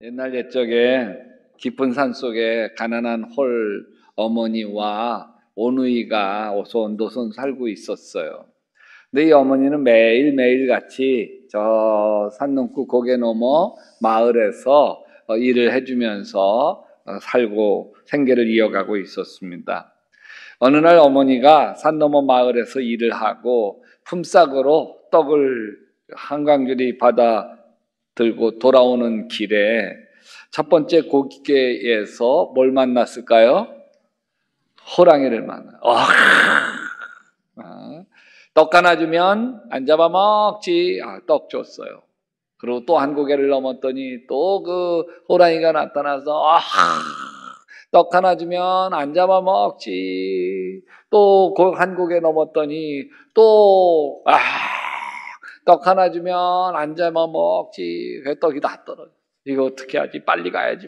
옛날 옛적에 깊은 산 속에 가난한 홀 어머니와 오누이가 오손도손 살고 있었어요. 근데 이 어머니는 매일매일 같이 저 산 넘고 고개 넘어 마을에서 일을 해주면서 살고 생계를 이어가고 있었습니다. 어느 날 어머니가 산 너머 마을에서 일을 하고 품삯으로 떡을 한강줄이 받아 들고 돌아오는 길에 첫 번째 고개에서 뭘 만났을까요? 호랑이를 만나. 떡 하나 주면 안 잡아먹지. 떡 줬어요. 그리고 또 한 고개를 넘었더니 또 그 호랑이가 나타나서 떡 하나 주면 안 잡아먹지. 또 한 고개 넘었더니 또 떡 하나 주면 안 잡아먹지. 떡이 다 떨어져. 이거 어떻게 하지? 빨리 가야지.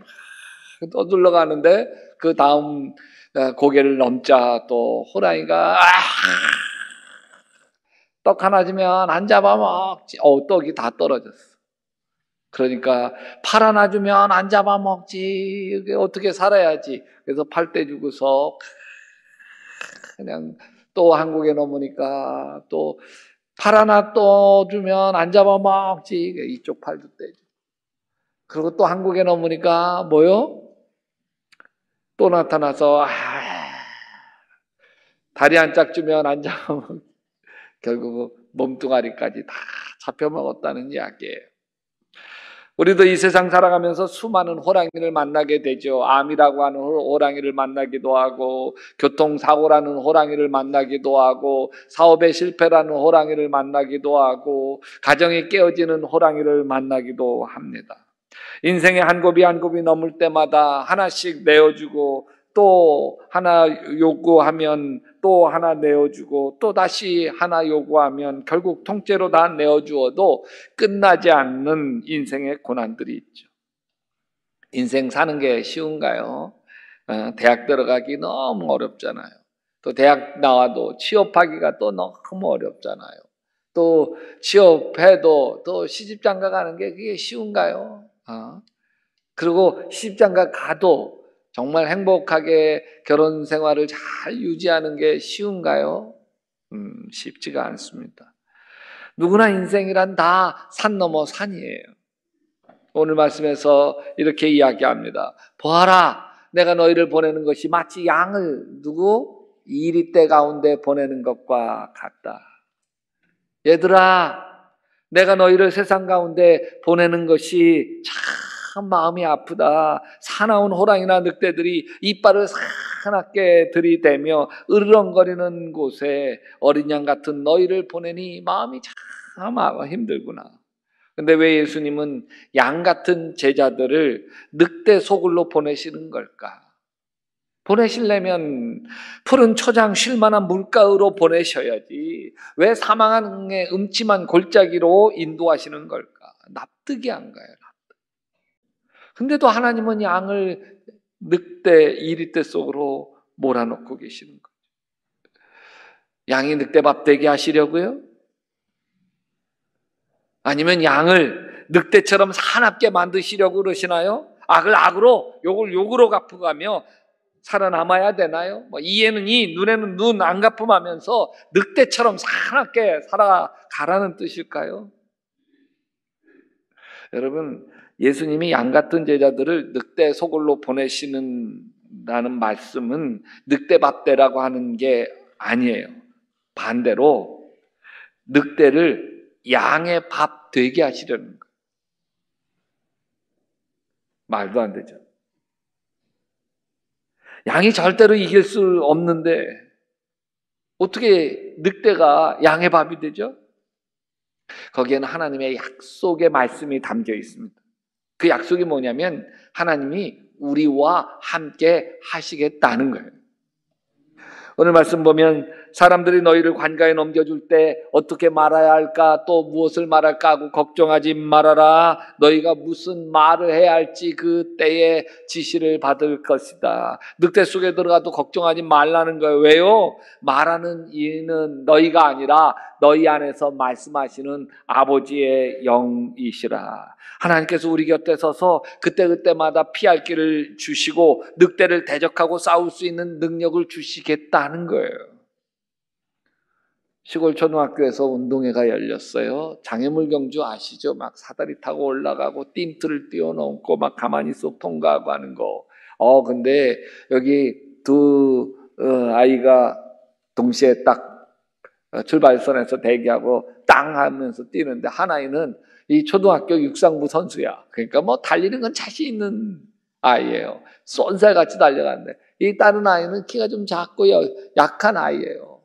또 눌러가는데 그 다음 고개를 넘자 또 호랑이가 떡 하나 주면 안 잡아먹지. 떡이 다 떨어졌어. 그러니까 팔 하나 주면 안 잡아먹지. 어떻게 살아야지. 그래서 팔 떼 주고서 그냥 또 한국에 넘으니까 또 팔 하나 또 주면 안 잡아먹지. 이쪽 팔도 떼줘. 그리고 또 한국에 넘으니까 뭐요? 또 나타나서 다리 한 짝 주면 안 잡아먹지. 결국 몸뚱아리까지 다 잡혀먹었다는 이야기예요. 우리도 이 세상 살아가면서 수많은 호랑이를 만나게 되죠. 암이라고 하는 호랑이를 만나기도 하고, 교통사고라는 호랑이를 만나기도 하고, 사업의 실패라는 호랑이를 만나기도 하고, 가정이 깨어지는 호랑이를 만나기도 합니다. 인생의 한 곱이 한 곱이 넘을 때마다 하나씩 내어주고, 또 하나 요구하면 또 하나 내어주고 또 다시 하나 요구하면 결국 통째로 다 내어주어도 끝나지 않는 인생의 고난들이 있죠. 인생 사는 게 쉬운가요? 대학 들어가기 너무 어렵잖아요. 또 대학 나와도 취업하기가 또 너무 어렵잖아요. 또 취업해도 또 시집장가 가는 게 그게 쉬운가요? 그리고 시집장가 가도 정말 행복하게 결혼 생활을 잘 유지하는 게 쉬운가요? 쉽지가 않습니다. 누구나 인생이란 다 산 넘어 산이에요. 오늘 말씀에서 이렇게 이야기합니다. 보아라, 내가 너희를 보내는 것이 마치 양을 누구? 이리떼 가운데 보내는 것과 같다. 얘들아, 내가 너희를 세상 가운데 보내는 것이 참 마음이 아프다. 사나운 호랑이나 늑대들이 이빨을 사납게 들이대며 으르렁거리는 곳에 어린 양 같은 너희를 보내니 마음이 참 힘들구나. 근데 왜 예수님은 양 같은 제자들을 늑대 소굴로 보내시는 걸까? 보내시려면 푸른 초장 쉴만한 물가로 보내셔야지 왜 사망의 음침한 골짜기로 인도하시는 걸까? 납득이 안 가요. 근데도 하나님은 양을 늑대, 이리떼 속으로 몰아넣고 계시는 거죠. 양이 늑대밥 되게 하시려고요? 아니면 양을 늑대처럼 사납게 만드시려고 그러시나요? 악을 악으로, 욕을 욕으로 갚아가며 살아남아야 되나요? 이에는 이, 눈에는 눈 안 갚음하면서 늑대처럼 사납게 살아가라는 뜻일까요? 여러분, 예수님이 양 같은 제자들을 늑대 소굴로 보내시는다는 말씀은 늑대밥대라고 하는 게 아니에요. 반대로 늑대를 양의 밥 되게 하시려는 거예요. 말도 안 되죠. 양이 절대로 이길 수 없는데 어떻게 늑대가 양의 밥이 되죠? 거기에는 하나님의 약속의 말씀이 담겨 있습니다. 그 약속이 뭐냐면 하나님이 우리와 함께 하시겠다는 거예요. 오늘 말씀 보면 사람들이 너희를 관가에 넘겨줄 때 어떻게 말해야 할까 또 무엇을 말할까 하고 걱정하지 말아라. 너희가 무슨 말을 해야 할지 그때에 지시를 받을 것이다. 늑대 속에 들어가도 걱정하지 말라는 거예요. 왜요? 말하는 이는 너희가 아니라 너희 안에서 말씀하시는 아버지의 영이시라. 하나님께서 우리 곁에 서서 그때그때마다 피할 길을 주시고 늑대를 대적하고 싸울 수 있는 능력을 주시겠다는 거예요. 시골 초등학교에서 운동회가 열렸어요. 장애물 경주 아시죠? 막 사다리 타고 올라가고 띵틀을 뛰어넘고 막 가만히 쏙 통과하고 하는 거. 근데 여기 두 아이가 동시에 딱 출발선에서 대기하고 땅 하면서 뛰는데 한 아이는 이 초등학교 육상부 선수야. 그러니까 뭐 달리는 건 자신 있는 아이예요. 쏜살같이 달려가는데 이 다른 아이는 키가 좀 작고 약한 아이예요.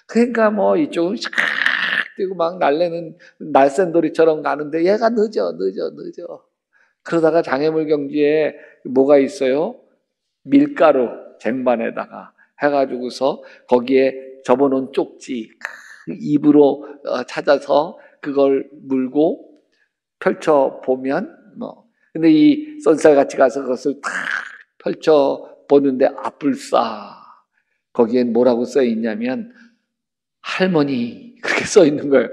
그러니까 뭐 이쪽은 샥 뛰고 막 날쌘돌이처럼 가는데 얘가 늦어. 그러다가 장애물 경주에 뭐가 있어요? 밀가루 쟁반에다가 해가지고서 거기에 접어놓은 쪽지 입으로 찾아서 그걸 물고 펼쳐 보면 근데 이 쏜살같이 가서 그것을 탁 펼쳐 보는데 앞불싸 거기엔 뭐라고 써 있냐면 할머니 그렇게 써 있는 거예요.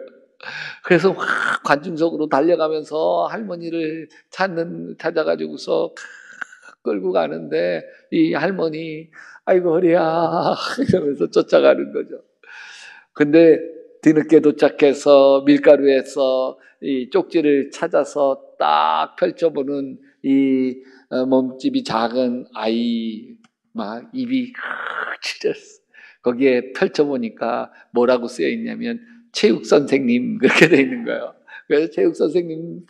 그래서 확 관중석으로 달려가면서 할머니를 찾아가지고서 끌고 가는데 이 할머니 아이고 허리야 이러면서 쫓아가는 거죠. 근데 뒤늦게 도착해서 밀가루에서 이 쪽지를 찾아서 딱 펼쳐보는 이 몸집이 작은 아이 막 입이 찢었어. 거기에 펼쳐보니까 뭐라고 쓰여 있냐면 체육 선생님 그렇게 돼 있는 거예요. 그래서 체육 선생님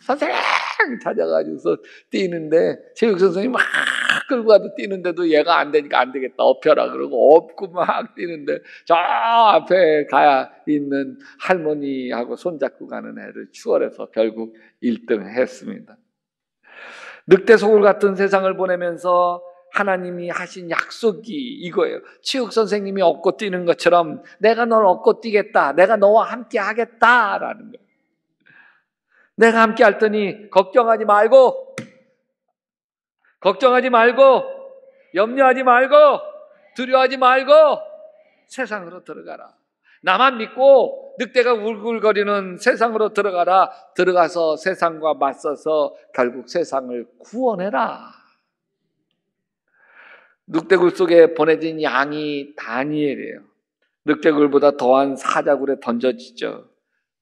찾아가지고서 뛰는데 체육 선생님 막 끌고 가도 뛰는데도 얘가 안 되니까 안 되겠다 엎혀라 그러고 엎고 막 뛰는데 저 앞에 가야 있는 할머니하고 손잡고 가는 애를 추월해서 결국 1등 했습니다. 늑대 소굴 같은 세상을 보내면서 하나님이 하신 약속이 이거예요. 체육 선생님이 업고 뛰는 것처럼 내가 널 업고 뛰겠다. 내가 너와 함께 하겠다라는 거예요. 내가 함께 할 테니 걱정하지 말고 염려하지 말고 두려워하지 말고 세상으로 들어가라. 나만 믿고 늑대가 울글거리는 세상으로 들어가라. 들어가서 세상과 맞서서 결국 세상을 구원해라. 늑대굴 속에 보내진 양이 다니엘이에요. 늑대굴보다 더한 사자굴에 던져지죠.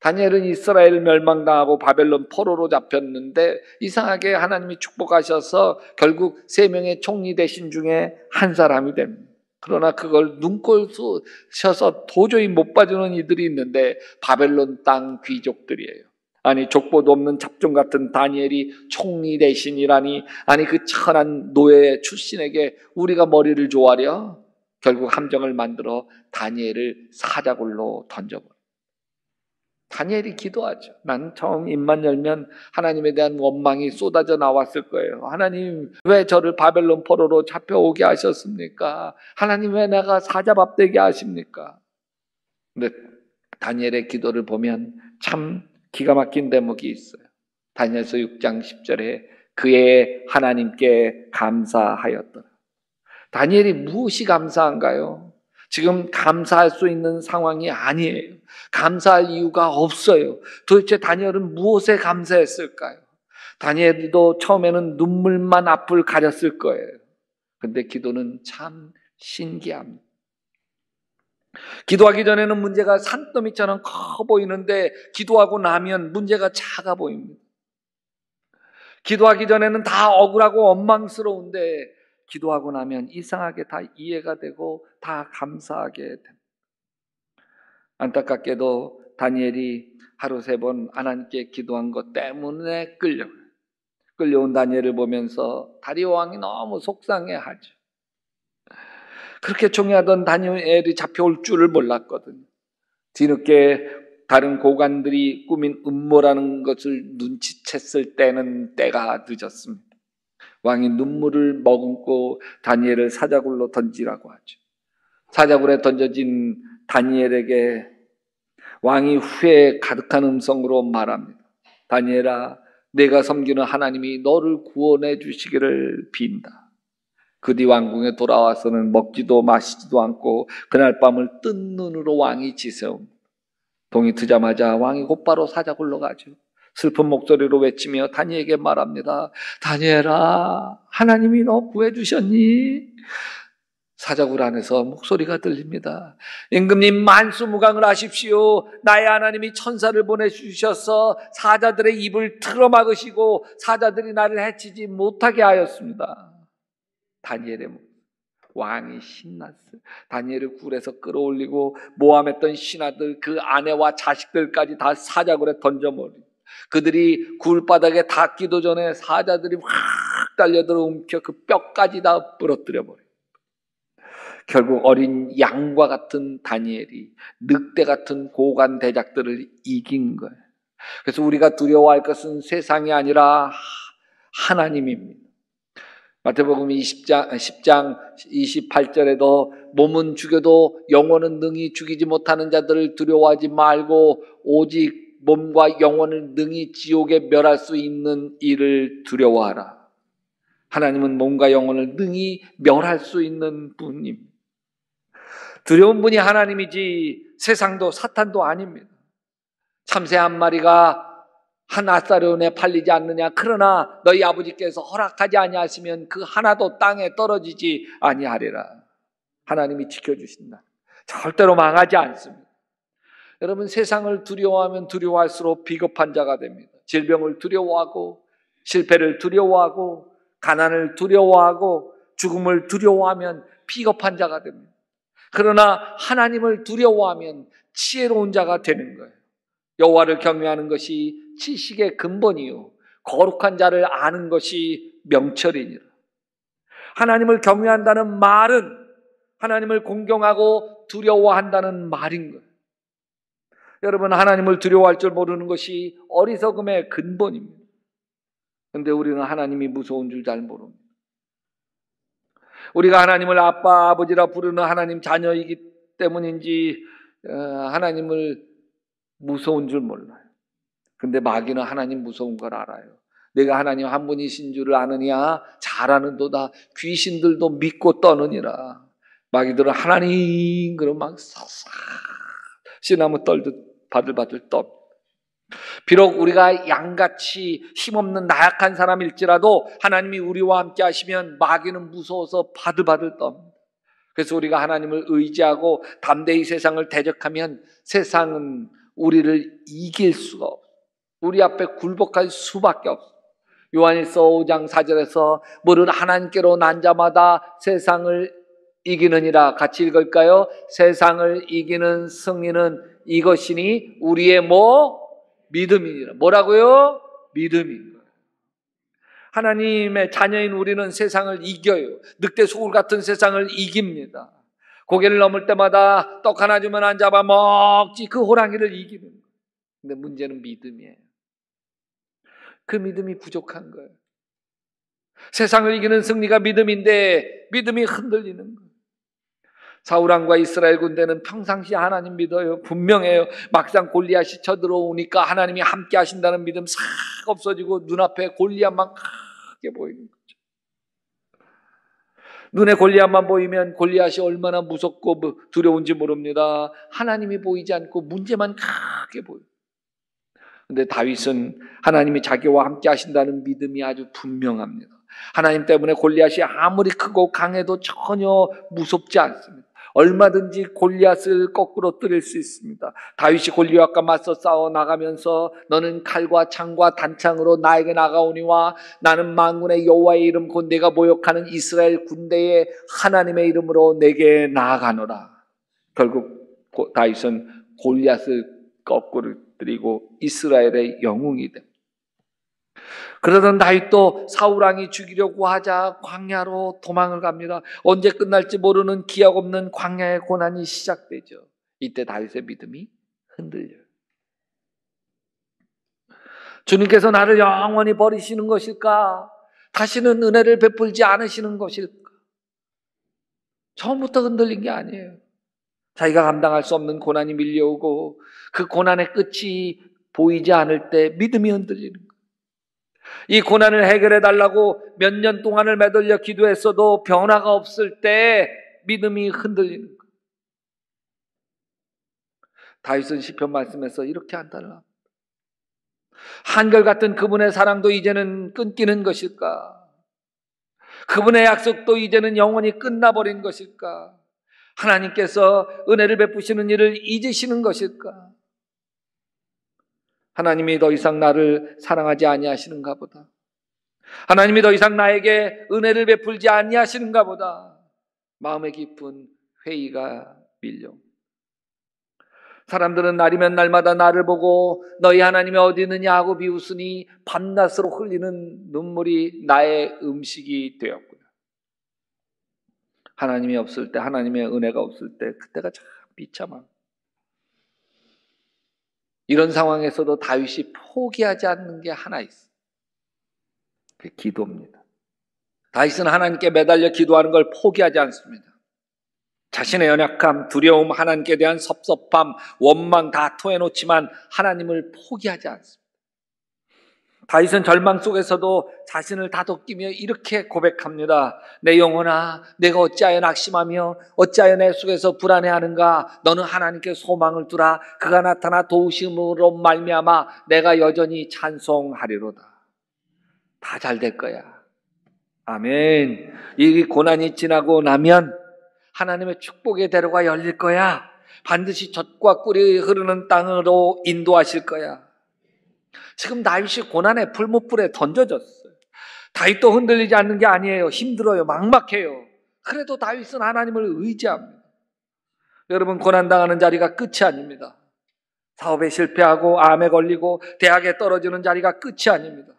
다니엘은 이스라엘 멸망당하고 바벨론 포로로 잡혔는데 이상하게 하나님이 축복하셔서 결국 3명의 총리 대신 중에 한 사람이 됩니다. 그러나 그걸 눈꼴 쑤셔서 도저히 못 봐주는 이들이 있는데 바벨론 땅 귀족들이에요. 아니 족보도 없는 잡종 같은 다니엘이 총리 대신이라니 아니 그 천한 노예 출신에게 우리가 머리를 조아려 결국 함정을 만들어 다니엘을 사자굴로 던져버려요. 다니엘이 기도하죠. 난 처음 입만 열면 하나님에 대한 원망이 쏟아져 나왔을 거예요. 하나님 왜 저를 바벨론 포로로 잡혀오게 하셨습니까? 하나님 왜 내가 사자밥 되게 하십니까? 근데 다니엘의 기도를 보면 참 기가 막힌 대목이 있어요. 다니엘서 6장 10절에 그의 하나님께 감사하였더라. 다니엘이 무엇이 감사한가요? 지금 감사할 수 있는 상황이 아니에요. 감사할 이유가 없어요. 도대체 다니엘은 무엇에 감사했을까요? 다니엘도 처음에는 눈물만 앞을 가렸을 거예요. 근데 기도는 참 신기합니다. 기도하기 전에는 문제가 산더미처럼 커 보이는데 기도하고 나면 문제가 작아 보입니다. 기도하기 전에는 다 억울하고 원망스러운데 기도하고 나면 이상하게 다 이해가 되고 다 감사하게 됩니다. 안타깝게도 다니엘이 하루 3번 하나님께 기도한 것 때문에 끌려온 다니엘을 보면서 다리오 왕이 너무 속상해하죠. 그렇게 총애하던 다니엘이 잡혀올 줄을 몰랐거든요. 뒤늦게 다른 고관들이 꾸민 음모라는 것을 눈치챘을 때는 때가 늦었습니다. 왕이 눈물을 머금고 다니엘을 사자굴로 던지라고 하죠. 사자굴에 던져진 다니엘에게 왕이 후회에 가득한 음성으로 말합니다. 다니엘아, 내가 섬기는 하나님이 너를 구원해 주시기를 빈다. 그 뒤 왕궁에 돌아와서는 먹지도 마시지도 않고 그날 밤을 뜬 눈으로 왕이 지새웁니다. 동이 트자마자 왕이 곧바로 사자굴로 가죠. 슬픈 목소리로 외치며 다니엘에게 말합니다. 다니엘아, 하나님이 너 구해주셨니? 사자굴 안에서 목소리가 들립니다. 임금님, 만수무강을 하십시오. 나의 하나님이 천사를 보내주셔서 사자들의 입을 틀어막으시고 사자들이 나를 해치지 못하게 하였습니다. 다니엘의 왕이 신났어요. 다니엘을 굴에서 끌어올리고 모함했던 신하들, 그 아내와 자식들까지 다 사자굴에 던져버리고, 그들이 굴바닥에 닿기도 전에 사자들이 확 달려들어 움켜 그 뼈까지 다 부러뜨려버려요. 결국 어린 양과 같은 다니엘이 늑대 같은 고관 대작들을 이긴 거예요. 그래서 우리가 두려워할 것은 세상이 아니라 하나님입니다. 마태복음 10장 28절에도 몸은 죽여도 영혼은 능히 죽이지 못하는 자들을 두려워하지 말고 오직 몸과 영혼을 능히 지옥에 멸할 수 있는 이를 두려워하라. 하나님은 몸과 영혼을 능히 멸할 수 있는 분입니다. 두려운 분이 하나님이지 세상도 사탄도 아닙니다. 참새 한 마리가 한 아사리온에 팔리지 않느냐? 그러나 너희 아버지께서 허락하지 아니하시면 그 하나도 땅에 떨어지지 아니하리라. 하나님이 지켜주신다. 절대로 망하지 않습니다. 여러분, 세상을 두려워하면 두려워할수록 비겁한 자가 됩니다. 질병을 두려워하고 실패를 두려워하고 가난을 두려워하고 죽음을 두려워하면 비겁한 자가 됩니다. 그러나 하나님을 두려워하면 지혜로운 자가 되는 거예요. 여호와를 경외하는 것이 지식의 근본이요 거룩한 자를 아는 것이 명철이니라. 하나님을 경외한다는 말은 하나님을 공경하고 두려워한다는 말인 거예요. 여러분, 하나님을 두려워할 줄 모르는 것이 어리석음의 근본입니다. 그런데 우리는 하나님이 무서운 줄 잘 모릅니다. 우리가 하나님을 아빠, 아버지라 부르는 하나님 자녀이기 때문인지 하나님을 무서운 줄 몰라요. 근데 마귀는 하나님 무서운 걸 알아요. 내가 하나님 한 분이신 줄을 아느냐? 잘 아는도다. 귀신들도 믿고 떠느니라. 마귀들은 하나님 그러면 막 시나무 떨듯 바들바들 떠. 비록 우리가 양같이 힘없는 나약한 사람일지라도 하나님이 우리와 함께 하시면 마귀는 무서워서 바들바들 떱니다. 그래서 우리가 하나님을 의지하고 담대히 세상을 대적하면 세상은 우리를 이길 수가 없어요. 우리 앞에 굴복할 수밖에 없어요. 요한일서 5장 4절에서 무릇 하나님께로 난 자마다 세상을 이기느니라. 같이 읽을까요? 세상을 이기는 승리는 이것이니 우리의 믿음이니라. 뭐라고요? 믿음인 거예요. 하나님의 자녀인 우리는 세상을 이겨요. 늑대 소굴 같은 세상을 이깁니다. 고개를 넘을 때마다 떡 하나 주면 안 잡아 먹지. 그 호랑이를 이기는 거예요. 근데 문제는 믿음이에요. 그 믿음이 부족한 거예요. 세상을 이기는 승리가 믿음인데 믿음이 흔들리는 거예요. 사울왕과 이스라엘 군대는 평상시 하나님 믿어요. 분명해요. 막상 골리앗이 쳐들어오니까 하나님이 함께 하신다는 믿음 싹 없어지고 눈앞에 골리앗만 크게 보이는 거죠. 눈에 골리앗만 보이면 골리앗이 얼마나 무섭고 두려운지 모릅니다. 하나님이 보이지 않고 문제만 크게 보여요. 그런데 다윗은 하나님이 자기와 함께 하신다는 믿음이 아주 분명합니다. 하나님 때문에 골리앗이 아무리 크고 강해도 전혀 무섭지 않습니다. 얼마든지 골리앗을 거꾸로 때릴 수 있습니다. 다윗이 골리앗과 맞서 싸워 나가면서 너는 칼과 창과 단창으로 나에게 나가오니와 나는 만군의 여호와의 이름 곧 내가 모욕하는 이스라엘 군대의 하나님의 이름으로 내게 나아가노라. 결국 다윗은 골리앗을 거꾸로 때리고 이스라엘의 영웅이 됩니다. 그러던 다윗도 사울왕이 죽이려고 하자 광야로 도망을 갑니다. 언제 끝날지 모르는 기약 없는 광야의 고난이 시작되죠. 이때 다윗의 믿음이 흔들려요. 주님께서 나를 영원히 버리시는 것일까? 다시는 은혜를 베풀지 않으시는 것일까? 처음부터 흔들린 게 아니에요. 자기가 감당할 수 없는 고난이 밀려오고 그 고난의 끝이 보이지 않을 때 믿음이 흔들리는 거예요. 이 고난을 해결해 달라고 몇 년 동안을 매달려 기도했어도 변화가 없을 때 믿음이 흔들리는 거예요. 다윗은 시편 말씀에서 이렇게 한달라. 한결같은 그분의 사랑도 이제는 끊기는 것일까? 그분의 약속도 이제는 영원히 끝나버린 것일까? 하나님께서 은혜를 베푸시는 일을 잊으시는 것일까? 하나님이 더 이상 나를 사랑하지 아니하시는가 보다. 하나님이 더 이상 나에게 은혜를 베풀지 아니하시는가 보다. 마음에 깊은 회의가 밀려. 사람들은 날이면 날마다 나를 보고 너희 하나님이 어디 있느냐 하고 비웃으니 밤낮으로 흘리는 눈물이 나의 음식이 되었구나. 하나님이 없을 때, 하나님의 은혜가 없을 때 그때가 참 비참함. 이런 상황에서도 다윗이 포기하지 않는 게 하나 있어. 그 기도입니다. 다윗은 하나님께 매달려 기도하는 걸 포기하지 않습니다. 자신의 연약함, 두려움, 하나님께 대한 섭섭함, 원망 다 토해놓지만 하나님을 포기하지 않습니다. 다윗은 절망 속에서도 자신을 다독이며 이렇게 고백합니다. 내 영혼아, 내가 어찌하여 낙심하며 어찌하여 내 속에서 불안해하는가? 너는 하나님께 소망을 두라. 그가 나타나 도우심으로 말미암아 내가 여전히 찬송하리로다. 다 잘 될 거야. 아멘. 이 고난이 지나고 나면 하나님의 축복의 대로가 열릴 거야. 반드시 젖과 꿀이 흐르는 땅으로 인도하실 거야. 지금 다윗이 고난의 풀무불에 던져졌어요. 다윗도 흔들리지 않는 게 아니에요. 힘들어요. 막막해요. 그래도 다윗은 하나님을 의지합니다. 여러분, 고난당하는 자리가 끝이 아닙니다. 사업에 실패하고 암에 걸리고 대학에 떨어지는 자리가 끝이 아닙니다.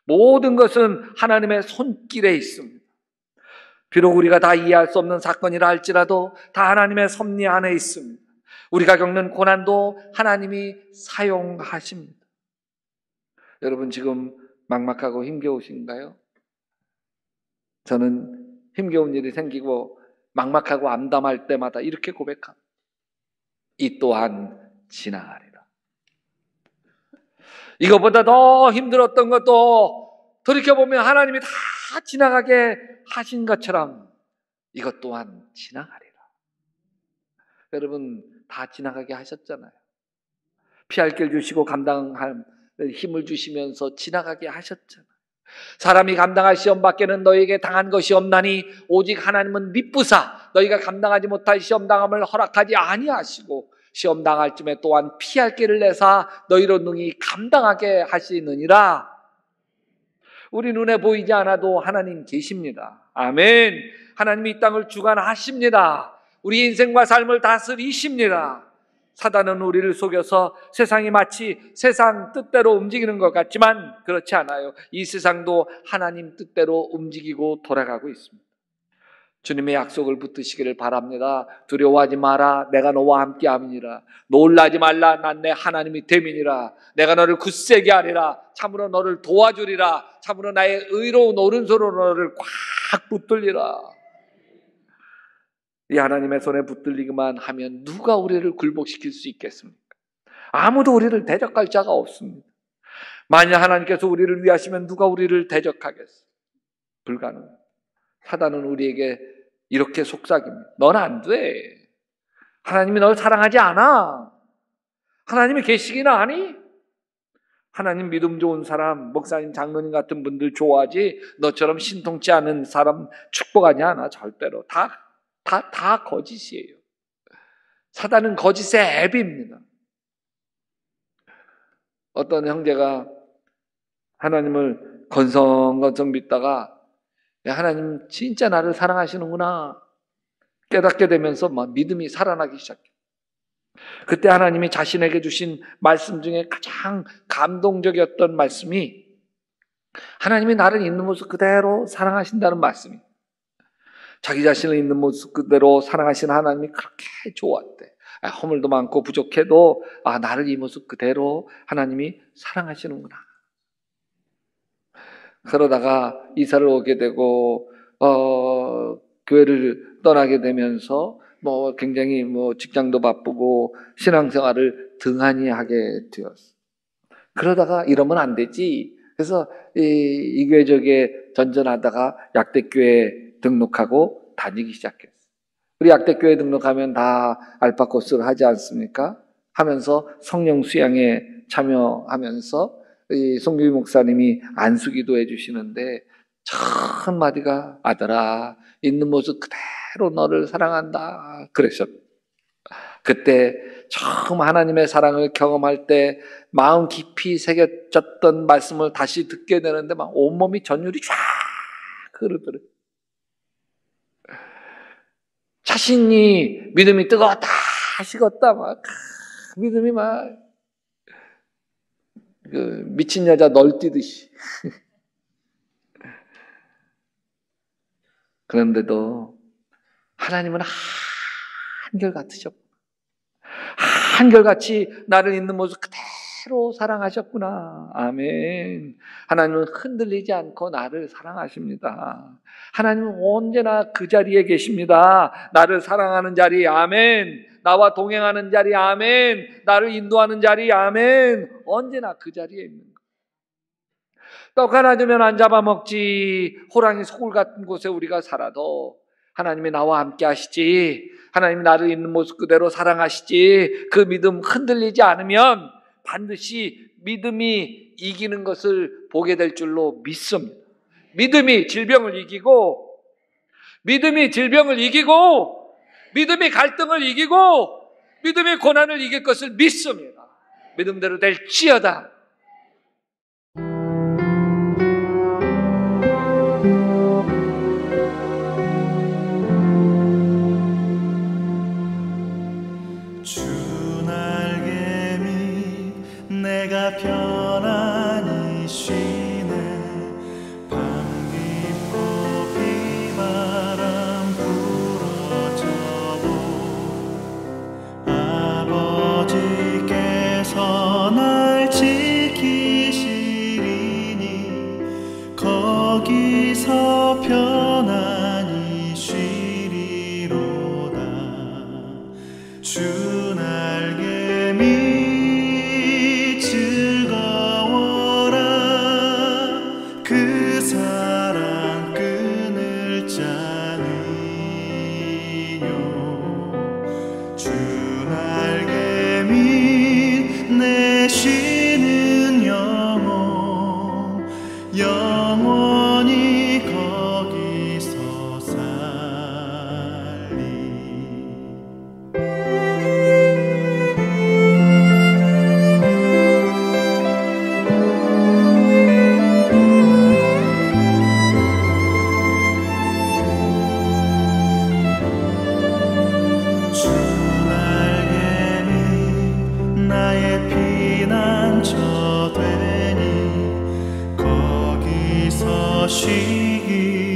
모든 것은 하나님의 손길에 있습니다. 비록 우리가 다 이해할 수 없는 사건이라 할지라도 다 하나님의 섭리 안에 있습니다. 우리가 겪는 고난도 하나님이 사용하십니다. 여러분, 지금 막막하고 힘겨우신가요? 저는 힘겨운 일이 생기고 막막하고 암담할 때마다 이렇게 고백합니다. 이 또한 지나가리라. 이것보다 더 힘들었던 것도 돌이켜보면 하나님이 다 지나가게 하신 것처럼 이것 또한 지나가리라. 여러분, 다 지나가게 하셨잖아요. 피할 길 주시고 감당할 힘을 주시면서 지나가게 하셨잖아요. 사람이 감당할 시험 밖에는 너에게 당한 것이 없나니 오직 하나님은 미쁘사 너희가 감당하지 못할 시험 당함을 허락하지 아니하시고 시험 당할 쯤에 또한 피할 길을 내사 너희로 능히 감당하게 하시느니라. 우리 눈에 보이지 않아도 하나님 계십니다. 아멘. 하나님이 이 땅을 주관하십니다. 우리 인생과 삶을 다스리십니다. 사단은 우리를 속여서 세상이 마치 세상 뜻대로 움직이는 것 같지만 그렇지 않아요. 이 세상도 하나님 뜻대로 움직이고 돌아가고 있습니다. 주님의 약속을 붙드시기를 바랍니다. 두려워하지 마라. 내가 너와 함께함이니라. 놀라지 말라. 난 내 하나님이 됨이니라. 내가 너를 굳세게 하리라. 참으로 너를 도와주리라. 참으로 나의 의로운 오른손으로 너를 꽉 붙들리라. 이 하나님의 손에 붙들리기만 하면 누가 우리를 굴복시킬 수 있겠습니까? 아무도 우리를 대적할 자가 없습니다. 만약 하나님께서 우리를 위하시면 누가 우리를 대적하겠어요? 불가능합니다. 사단은 우리에게 이렇게 속삭입니다. 넌 안 돼. 하나님이 널 사랑하지 않아. 하나님이 계시기는 아니? 하나님 믿음 좋은 사람, 목사님, 장로님 같은 분들 좋아하지 너처럼 신통치 않은 사람 축복하지 않아. 절대로. 다 거짓이에요. 사단은 거짓의 앱입니다. 어떤 형제가 하나님을 건성건성 믿다가 하나님 진짜 나를 사랑하시는구나 깨닫게 되면서 막 믿음이 살아나기 시작해요. 그때 하나님이 자신에게 주신 말씀 중에 가장 감동적이었던 말씀이 하나님이 나를 있는 모습 그대로 사랑하신다는 말씀이에요. 자기 자신을 있는 모습 그대로 사랑하시는 하나님이 그렇게 좋았대. 허물도 많고 부족해도 나를 이 모습 그대로 하나님이 사랑하시는구나. 그러다가 이사를 오게 되고 교회를 떠나게 되면서 뭐 굉장히 뭐 직장도 바쁘고 신앙생활을 등한히 하게 되었어. 그러다가 이러면 안 되지. 그래서 이 교회 저교회 전전하다가 약대교회 등록하고 다니기 시작했어. 우리 약대교회 등록하면 다 알파 코스를 하지 않습니까? 하면서 성령 수양에 참여하면서 이 송규희 목사님이 안수기도 해주시는데 첫 마디가 아들아 있는 모습 그대로 너를 사랑한다 그러셨어요. 그때 처음 하나님의 사랑을 경험할 때 마음 깊이 새겨졌던 말씀을 다시 듣게 되는데 막 온몸이 전율이 쫙 흐르더래요. 자신이 믿음이 뜨거웠다 식었다 막 믿음이 막 그 미친 여자 널뛰듯이. 그런데도 하나님은 한결같으셨고 한결같이 나를 있는 모습 그대로 사랑하셨구나. 아멘. 하나님은 흔들리지 않고 나를 사랑하십니다. 하나님은 언제나 그 자리에 계십니다. 나를 사랑하는 자리, 아멘. 나와 동행하는 자리, 아멘. 나를 인도하는 자리, 아멘. 언제나 그 자리에 있는 거예요. 떡 하나 주면 안 잡아먹지. 호랑이 소굴 같은 곳에 우리가 살아도 하나님이 나와 함께 하시지. 하나님이 나를 있는 모습 그대로 사랑하시지. 그 믿음 흔들리지 않으면 반드시 믿음이 이기는 것을 보게 될 줄로 믿습니다. 믿음이 질병을 이기고, 믿음이 갈등을 이기고, 믿음이 고난을 이길 것을 믿습니다. 믿음대로 될지어다. 내가 편안히 쉬네. 밤 깊고 비바람 불어져도 아버지께서 날 지키시리니 거기서 편안히 쉬리로다. 주 날개미 영원히 거기서 살리. 주 날개미 나의 피난처 되니 거기서 쉬기